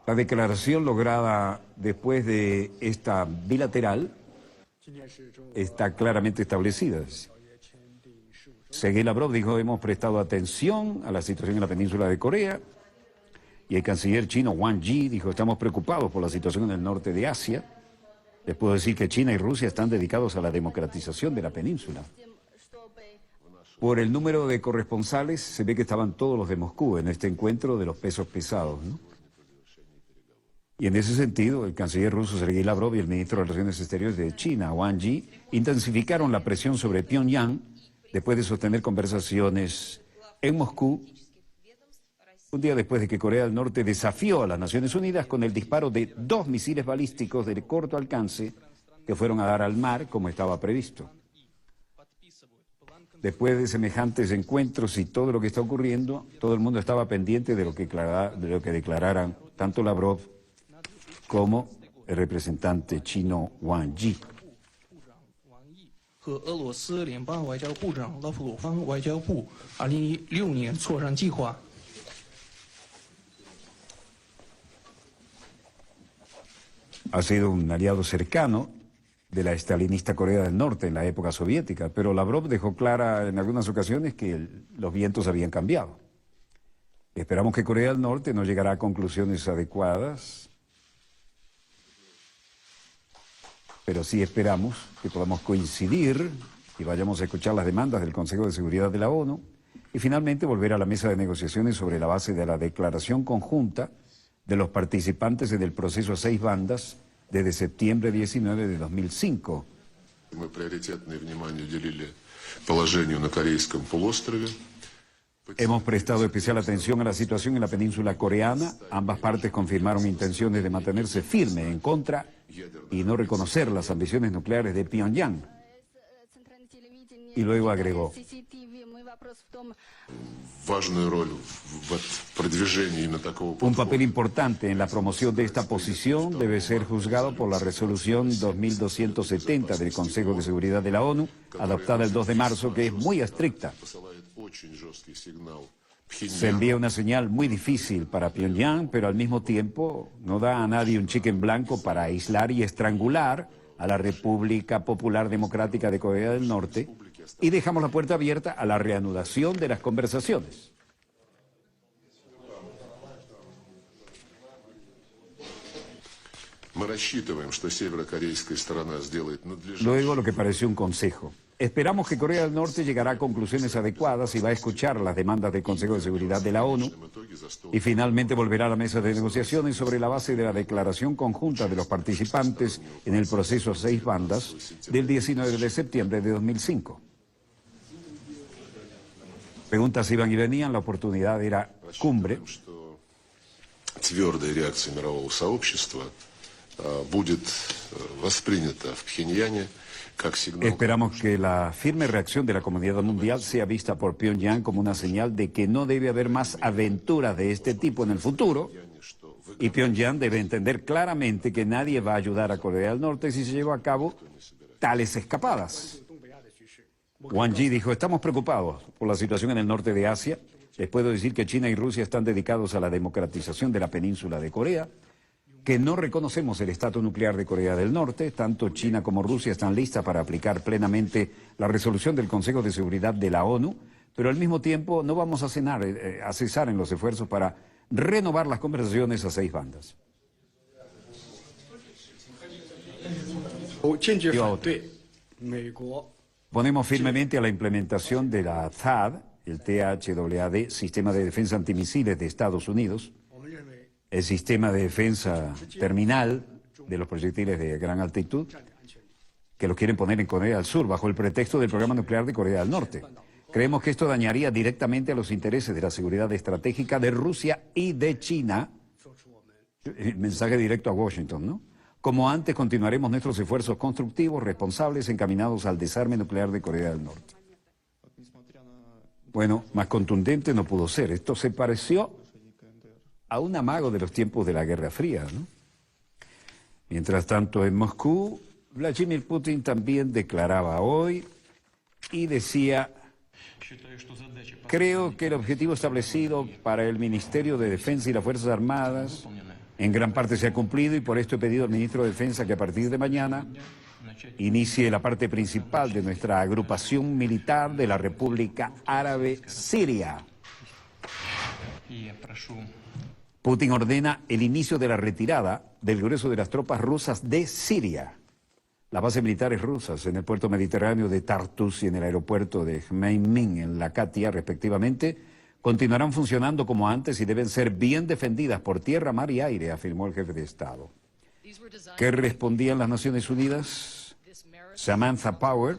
La declaración lograda después de esta bilateral está claramente establecida. Sergei Lavrov dijo: hemos prestado atención a la situación en la península de Corea Y el canciller chino Wang Yi dijo, estamos preocupados por la situación en el norte de Asia. Les puedo decir que China y Rusia están dedicados a la democratización de la península. Por el número de corresponsales, se ve que estaban todos los de Moscú en este encuentro de los pesos pesados, ¿no? Y en ese sentido, el canciller ruso Sergei Lavrov y el ministro de Relaciones Exteriores de China, Wang Yi, intensificaron la presión sobre Pyongyang después de sostener conversaciones en Moscú, un día después de que Corea del Norte desafió a las Naciones Unidas con el disparo de 2 misiles balísticos de corto alcance que fueron a dar al mar como estaba previsto. Después de semejantes encuentros y todo lo que está ocurriendo, todo el mundo estaba pendiente de lo que declararan tanto Lavrov como el representante chino Wang Yi. Ha sido un aliado cercano de la estalinista Corea del Norte en la época soviética, pero Lavrov dejó clara en algunas ocasiones que los vientos habían cambiado. Esperamos que Corea del Norte no llegará a conclusiones adecuadas, pero sí esperamos que podamos coincidir y vayamos a escuchar las demandas del Consejo de Seguridad de la ONU y finalmente volver a la mesa de negociaciones sobre la base de la declaración conjunta de los participantes en el proceso a 6 bandas desde septiembre 19 de 2005. Hemos prestado especial atención a la situación en la península coreana. Ambas partes confirmaron intenciones de mantenerse firmes en contra y no reconocer las ambiciones nucleares de Pyongyang. Y luego agregó: un papel importante en la promoción de esta posición debe ser juzgado por la resolución 2270 del Consejo de Seguridad de la ONU, adoptada el 2 de marzo, que es muy estricta. Se envía una señal muy difícil para Pyongyang, pero al mismo tiempo no da a nadie un cheque en blanco para aislar y estrangular a la República Popular Democrática de Corea del Norte, y dejamos la puerta abierta a la reanudación de las conversaciones. Luego lo que pareció un consejo. Esperamos que Corea del Norte llegará a conclusiones adecuadas y va a escuchar las demandas del Consejo de Seguridad de la ONU y finalmente volverá a la mesa de negociaciones sobre la base de la declaración conjunta de los participantes en el proceso a 6 bandas del 19 de septiembre de 2005. Preguntas iban y venían, la oportunidad era cumbre. Esperamos que la firme reacción de la comunidad mundial sea vista por Pyongyang como una señal de que no debe haber más aventuras de este tipo en el futuro, y Pyongyang debe entender claramente que nadie va a ayudar a Corea del Norte si se llevan a cabo tales escapadas. Wang Yi dijo: estamos preocupados por la situación en el norte de Asia. Les puedo decir que China y Rusia están dedicados a la democratización de la península de Corea, que no reconocemos el estatus nuclear de Corea del Norte. Tanto China como Rusia están listas para aplicar plenamente la resolución del Consejo de Seguridad de la ONU, pero al mismo tiempo no vamos a cesar en los esfuerzos para renovar las conversaciones a 6 bandas. Ponemos firmemente a la implementación de la THAAD, el THAAD, Sistema de Defensa Antimisiles de Estados Unidos, el sistema de defensa terminal de los proyectiles de gran altitud, que los quieren poner en Corea del Sur bajo el pretexto del programa nuclear de Corea del Norte. Creemos que esto dañaría directamente a los intereses de la seguridad estratégica de Rusia y de China. Mensaje directo a Washington, ¿no? Como antes, continuaremos nuestros esfuerzos constructivos, responsables, encaminados al desarme nuclear de Corea del Norte. Bueno, más contundente no pudo ser. Esto se pareció a un amago de los tiempos de la Guerra Fría, ¿no? Mientras tanto, en Moscú, Vladimir Putin también declaraba hoy y decía: creo que el objetivo establecido para el Ministerio de Defensa y las Fuerzas Armadas en gran parte se ha cumplido, y por esto he pedido al ministro de Defensa que a partir de mañana inicie la parte principal de nuestra agrupación militar de la República Árabe Siria. Putin ordena el inicio de la retirada del grueso de las tropas rusas de Siria. Las bases militares rusas en el puerto mediterráneo de Tartus y en el aeropuerto de Khmeimim en Latakia, respectivamente, continuarán funcionando como antes y deben ser bien defendidas por tierra, mar y aire, afirmó el jefe de Estado. ¿Qué respondían las Naciones Unidas? Samantha Power,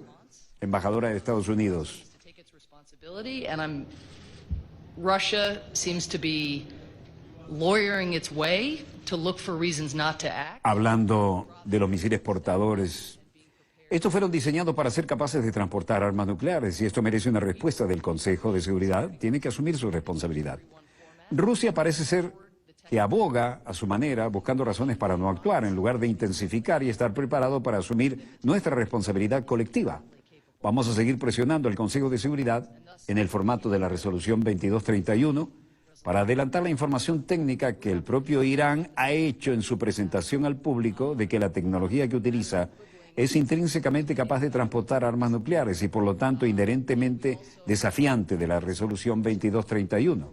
embajadora de Estados Unidos. Russia seems to be lawyering its way to look for reasons not to act. Hablando de los misiles portadores, estos fueron diseñados para ser capaces de transportar armas nucleares y esto merece una respuesta del Consejo de Seguridad. Tiene que asumir su responsabilidad. Rusia parece ser que aboga a su manera, buscando razones para no actuar, en lugar de intensificar y estar preparado para asumir nuestra responsabilidad colectiva. Vamos a seguir presionando al Consejo de Seguridad en el formato de la resolución 2231 para adelantar la información técnica que el propio Irán ha hecho en su presentación al público de que la tecnología que utiliza es intrínsecamente capaz de transportar armas nucleares y por lo tanto inherentemente desafiante de la resolución 2231.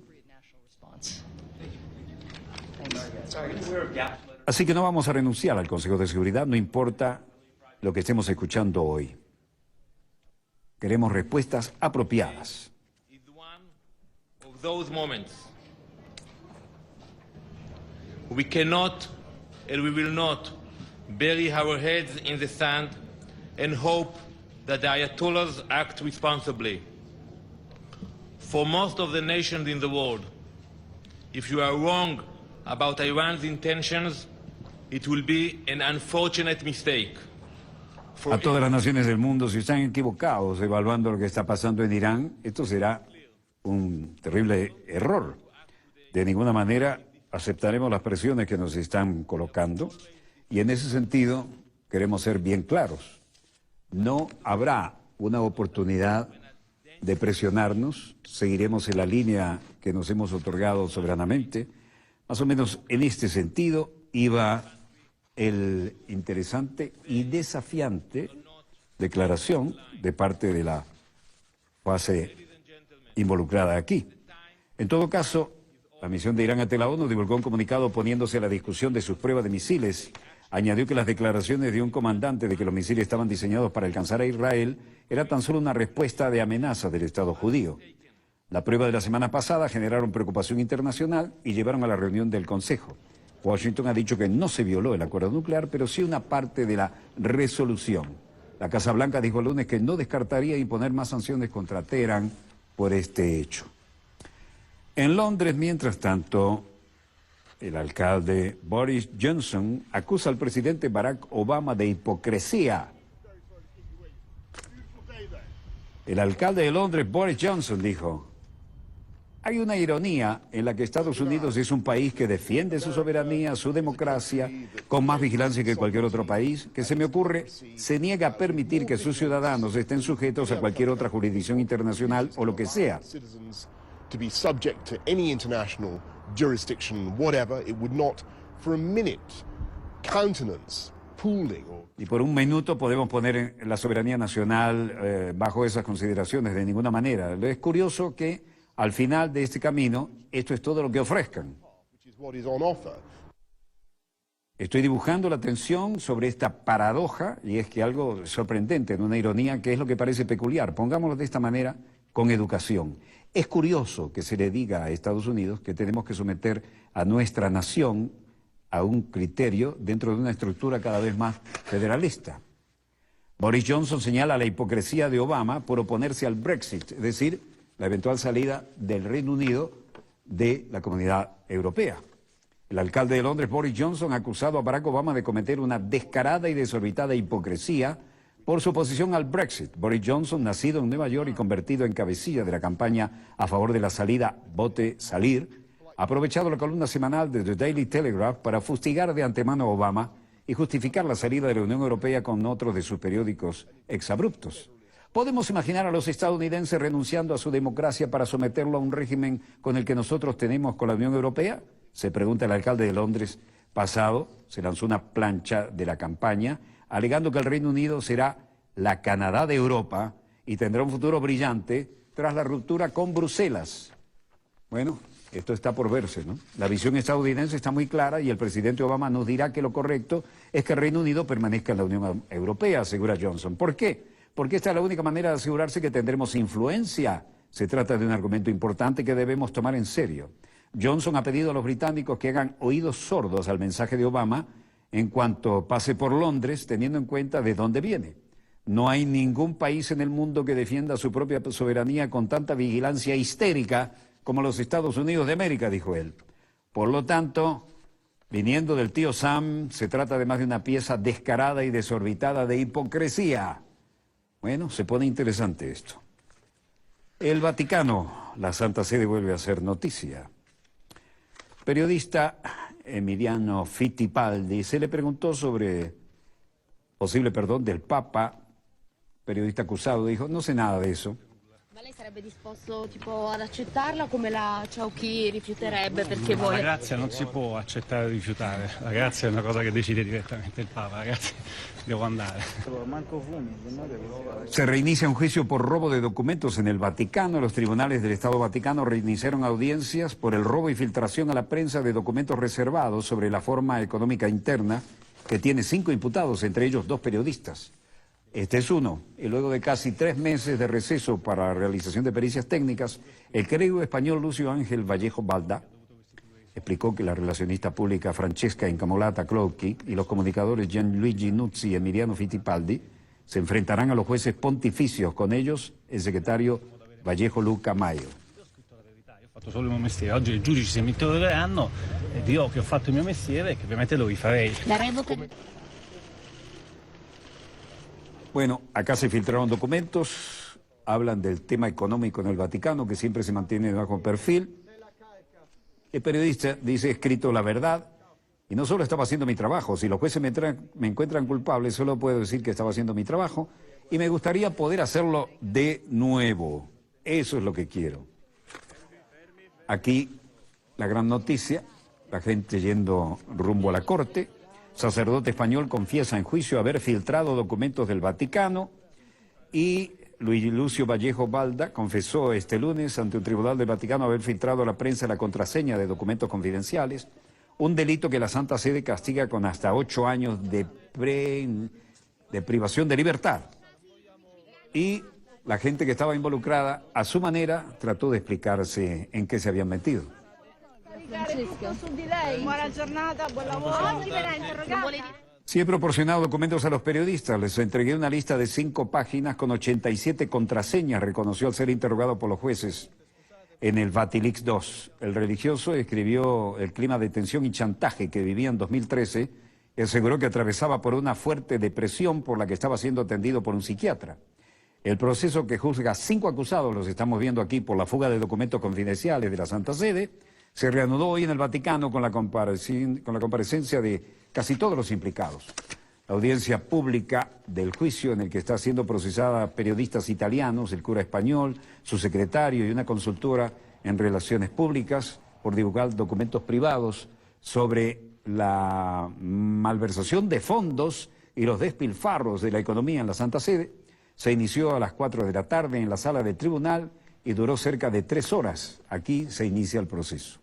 Así que no vamos a renunciar al Consejo de Seguridad, no importa lo que estemos escuchando hoy. Queremos respuestas apropiadas. We cannot and we will not bury our heads in the sand and hope that the Ayatollahs act responsibly. For most of the nations in the world, if you are wrong about Iran's intentions, it will be an unfortunate mistake. A todas las naciones del mundo, si están equivocados evaluando lo que está pasando en Irán, esto será un terrible error. De ninguna manera aceptaremos las presiones que nos están colocando y en ese sentido queremos ser bien claros. No habrá una oportunidad de presionarnos, seguiremos en la línea que nos hemos otorgado soberanamente. Más o menos en este sentido iba el interesante y desafiante declaración de parte de la fase involucrada aquí. En todo caso, la misión de Irán ante la ONU divulgó un comunicado oponiéndose a la discusión de sus pruebas de misiles. Añadió que las declaraciones de un comandante de que los misiles estaban diseñados para alcanzar a Israel era tan solo una respuesta de amenaza del Estado judío. La prueba de la semana pasada generaron preocupación internacional y llevaron a la reunión del Consejo. Washington ha dicho que no se violó el acuerdo nuclear, pero sí una parte de la resolución. La Casa Blanca dijo el lunes que no descartaría imponer más sanciones contra Teherán por este hecho. En Londres, mientras tanto, el alcalde Boris Johnson acusa al presidente Barack Obama de hipocresía. El alcalde de Londres, Boris Johnson, dijo: hay una ironía en la que Estados Unidos es un país que defiende su soberanía, su democracia, con más vigilancia que cualquier otro país, que se me ocurre, se niega a permitir que sus ciudadanos estén sujetos a cualquier otra jurisdicción internacional o lo que sea. To be subject to any international jurisdiction, whatever, it would not for a minute countenance pooling. Y por un minuto podemos poner la soberanía nacional bajo esas consideraciones, de ninguna manera. Es curioso que al final de este camino, esto es todo lo que ofrezcan. Estoy dibujando la tensión sobre esta paradoja, y es que algo sorprendente, en una ironía, que es lo que parece peculiar. Pongámoslo de esta manera, con educación. Es curioso que se le diga a Estados Unidos que tenemos que someter a nuestra nación a un criterio dentro de una estructura cada vez más federalista. Boris Johnson señala la hipocresía de Obama por oponerse al Brexit, es decir, la eventual salida del Reino Unido de la Comunidad Europea. El alcalde de Londres, Boris Johnson, ha acusado a Barack Obama de cometer una descarada y desorbitada hipocresía por su oposición al Brexit. Boris Johnson, nacido en Nueva York y convertido en cabecilla de la campaña a favor de la salida Vote Salir, ha aprovechado la columna semanal de The Daily Telegraph para fustigar de antemano a Obama y justificar la salida de la Unión Europea con otros de sus periódicos exabruptos. ¿Podemos imaginar a los estadounidenses renunciando a su democracia para someterlo a un régimen con el que nosotros tenemos con la Unión Europea? Se pregunta el alcalde de Londres. Pasado, se lanzó una plancha de la campaña, alegando que el Reino Unido será la Canadá de Europa y tendrá un futuro brillante tras la ruptura con Bruselas. Bueno, Esto está por verse, ¿no? La visión estadounidense está muy clara y el presidente Obama nos dirá que lo correcto es que el Reino Unido permanezca en la Unión Europea, asegura Johnson. ¿Por qué? Porque esta es la única manera de asegurarse que tendremos influencia. Se trata de un argumento importante que debemos tomar en serio. Johnson ha pedido a los británicos que hagan oídos sordos al mensaje de Obama en cuanto pase por Londres, teniendo en cuenta de dónde viene. No hay ningún país en el mundo que defienda su propia soberanía con tanta vigilancia histérica como los Estados Unidos de América, dijo él. Por lo tanto, viniendo del tío Sam, se trata además de una pieza descarada y desorbitada de hipocresía. Bueno, se pone interesante esto. El Vaticano, la Santa Sede vuelve a ser noticia. Periodista Emiliano Fittipaldi se le preguntó sobre posible perdón del Papa. Periodista acusado dijo, no sé nada de eso. Ma lei sarebbe disposto tipo ad accettarla come la Ciauchi rifiuterebbe perché La vuole? grazia non si può accettare o rifiutare, la grazia è una cosa che decide direttamente il Papa, ragazzi, devo andare. Se reinicia un juicio por robo de documentos en el Vaticano. Los tribunales del Estado Vaticano reiniciaron audiencias por el robo y filtración a la prensa de documentos reservados sobre la forma económica interna que tiene 5 imputados, entre ellos 2 periodistas. Este es uno, y luego de casi 3 meses de receso para la realización de pericias técnicas, el clérigo español Lucio Ángel Vallejo Balda explicó que la relacionista pública Francesca Incamolata Clocchi y los comunicadores Gianluigi Nuzzi y Emiliano Fittipaldi se enfrentarán a los jueces pontificios, con ellos el secretario Vallejo Luca Maio. Ho fatto solo il mio mestiere, oggi i giudici se mi interrogeranno e dirò che ho fatto il mio mestiere e che ovviamente lo rifarei. La revoca... Bueno, acá se filtraron documentos, hablan del tema económico en el Vaticano, que siempre se mantiene bajo perfil. El periodista dice, he escrito la verdad, y no solo estaba haciendo mi trabajo, si los jueces me encuentran culpable, solo puedo decir que estaba haciendo mi trabajo, y me gustaría poder hacerlo de nuevo. Eso es lo que quiero. Aquí la gran noticia, la gente yendo rumbo a la corte. Sacerdote español confiesa en juicio haber filtrado documentos del Vaticano, y Luis Lucio Vallejo Balda confesó este lunes ante un tribunal del Vaticano haber filtrado a la prensa la contraseña de documentos confidenciales, un delito que la Santa Sede castiga con hasta 8 años de privación de libertad. Y la gente que estaba involucrada, a su manera, trató de explicarse en qué se habían metido. Buona giornata, buon lavoro. Oggi verrà interrogato. Sí, he proporcionado documentos a los periodistas. Les entregué una lista de 5 páginas con 87 contraseñas, reconoció al ser interrogado por los jueces en el Vatilix 2. El religioso escribió el clima de tensión y chantaje que vivía en 2013 y aseguró que atravesaba por una fuerte depresión por la que estaba siendo atendido por un psiquiatra. El proceso que juzga a 5 acusados, los estamos viendo aquí, por la fuga de documentos confidenciales de la Santa Sede, se reanudó hoy en el Vaticano con la comparecencia de casi todos los implicados. La audiencia pública del juicio en el que está siendo procesada periodistas italianos, el cura español, su secretario y una consultora en relaciones públicas por divulgar documentos privados sobre la malversación de fondos y los despilfarros de la economía en la Santa Sede, se inició a las 4 de la tarde en la sala del tribunal y duró cerca de 3 horas. Aquí se inicia el proceso.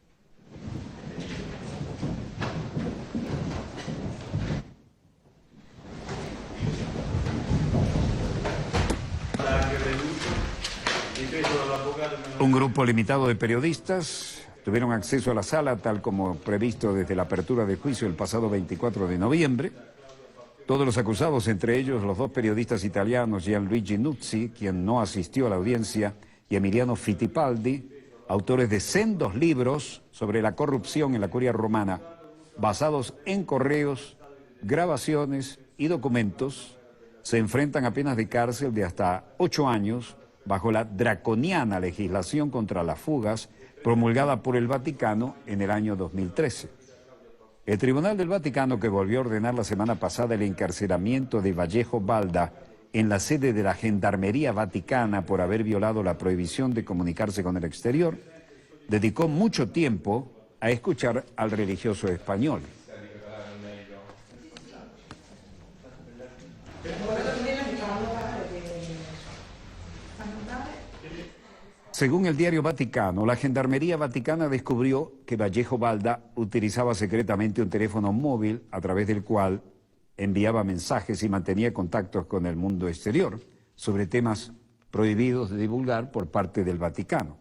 Un grupo limitado de periodistas tuvieron acceso a la sala tal como previsto desde la apertura del juicio el pasado 24 de noviembre. Todos los acusados, entre ellos los 2 periodistas italianos, Gianluigi Nuzzi, quien no asistió a la audiencia, y Emiliano Fittipaldi, autores de sendos libros sobre la corrupción en la Curia Romana, basados en correos, grabaciones y documentos, se enfrentan a penas de cárcel de hasta 8 años bajo la draconiana legislación contra las fugas promulgada por el Vaticano en el año 2013. El Tribunal del Vaticano, que volvió a ordenar la semana pasada el encarcelamiento de Vallejo Balda en la sede de la Gendarmería Vaticana por haber violado la prohibición de comunicarse con el exterior, dedicó mucho tiempo a escuchar al religioso español. Según el diario Vaticano, la Gendarmería Vaticana descubrió que Vallejo Balda utilizaba secretamente un teléfono móvil a través del cual enviaba mensajes y mantenía contactos con el mundo exterior sobre temas prohibidos de divulgar por parte del Vaticano.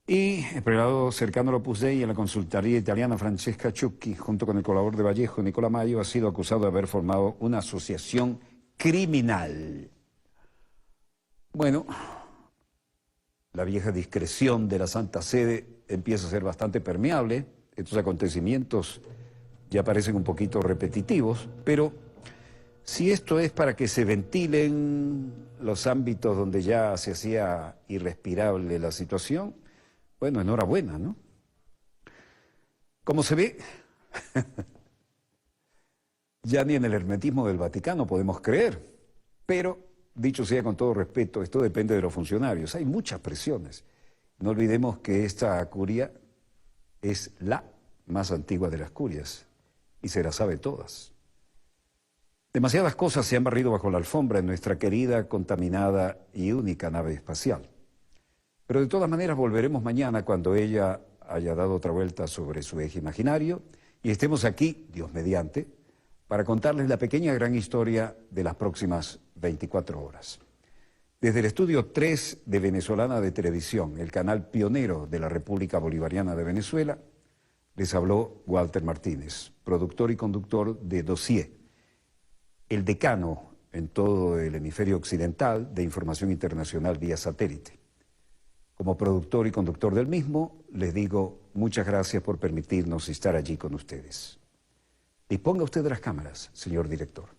Y el prelado cercano al Opus Dei y a la consultoría italiana Francesca Ciucchi, junto con el colaborador de Vallejo, Nicola Maio, ha sido acusado de haber formado una asociación criminal. Bueno, la vieja discreción de la Santa Sede empieza a ser bastante permeable. Estos acontecimientos ya parecen un poquito repetitivos, pero si esto es para que se ventilen los ámbitos donde ya se hacía irrespirable la situación, bueno, enhorabuena, ¿no? Como se ve, ya ni en el hermetismo del Vaticano podemos creer, pero, dicho sea con todo respeto, esto depende de los funcionarios. Hay muchas presiones. No olvidemos que esta curia es la más antigua de las curias y se las sabe todas. Demasiadas cosas se han barrido bajo la alfombra en nuestra querida, contaminada y única nave espacial. Pero de todas maneras volveremos mañana cuando ella haya dado otra vuelta sobre su eje imaginario y estemos aquí, Dios mediante, para contarles la pequeña gran historia de las próximas 24 horas. Desde el estudio 3 de Venezolana de Televisión, el canal pionero de la República Bolivariana de Venezuela, les habló Walter Martínez, productor y conductor de Dossier, el decano en todo el hemisferio occidental de información internacional vía satélite. Como productor y conductor del mismo, les digo muchas gracias por permitirnos estar allí con ustedes. Disponga usted de las cámaras, señor director.